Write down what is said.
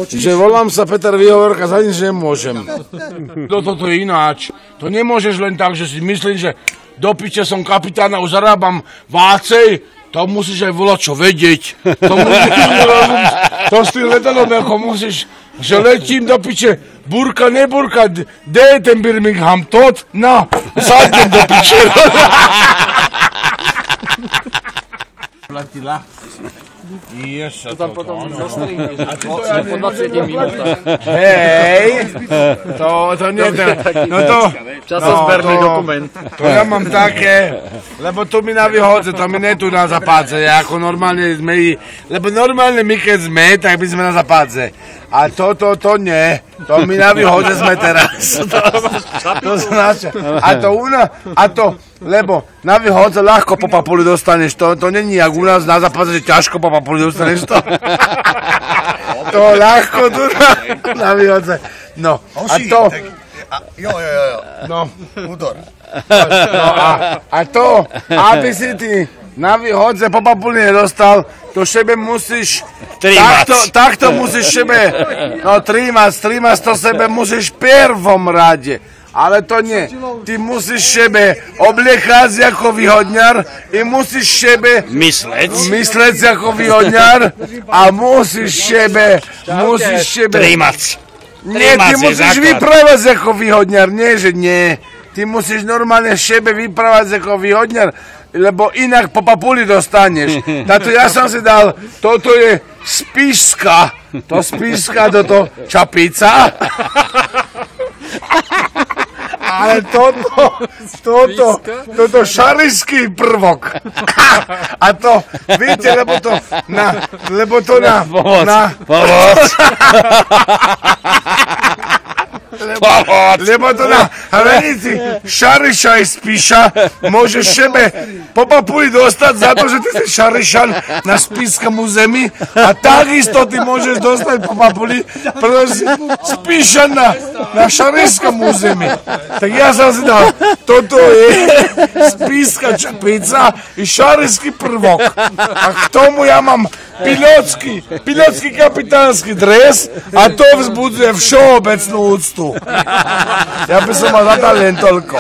že volám sa Peter Výhovorka, za nič nemôžem. Toto je ináč. To nemôžeš len tak, že si myslím, že do piče som kapitán a už zarábam vácej. To musíš aj volať čo vedieť. To s tým letadlom ako musíš, že letím do piče. Burka, neburka, kde je ten Birmingham? Tot? No, sadnem do piče. Platila. Ješa, to potom zostrihne, že po 20 minútach. Hej, to nie je, no to... Časozberný dokument. To ja mám také, lebo tu mi na výhodze, to mi nie tu na zapádze, ako normálne sme, lebo normálne my keď sme, tak by sme na zapádze. A to nie, to my na výhodze sme teraz. To značí, lebo na výhodze ľahko po papuli dostaneš, to není jak u nás na zapádze, že ťažko po papuli dostaneš to. To ľahko tu na výhodze. No, a to... Jo. No. Údor. No a to, aby si ty na výhodze po papuli nedostal, to šebe musíš... Takto musíš šebe... No, trímac, to sebe musíš v prvom rade. Ale to nie. Ty musíš šebe obliekať ako výhodňar i musíš šebe... Mysleť ako výhodňar a musíš šebe... Trímac. Nie, ty musíš vyprávať ako výhodňar, nie, že nie. Ty musíš normálne šebe vyprávať ako výhodňar, lebo inak po papuli dostaneš. Táto ja som si dal, toto je Spišská, toto čapica. Ale toto šarišský prvok. A to, viete, lebo to na... Lebo to na hranici Šariša i Spiša môžeš šebe po papuli dostať za to, že ty si Šarišan na Spišskom území a takisto ty môžeš dostať po papuli, pretože si Spišan na Šarišskom území. Tak ja som si dal, toto je Spišská čapica i šarišský prvok. A k tomu ja mám pilotský kapitánsky dres a to vzbudzuje všeobecnú úctu. Ja by som mal zadal len toľko.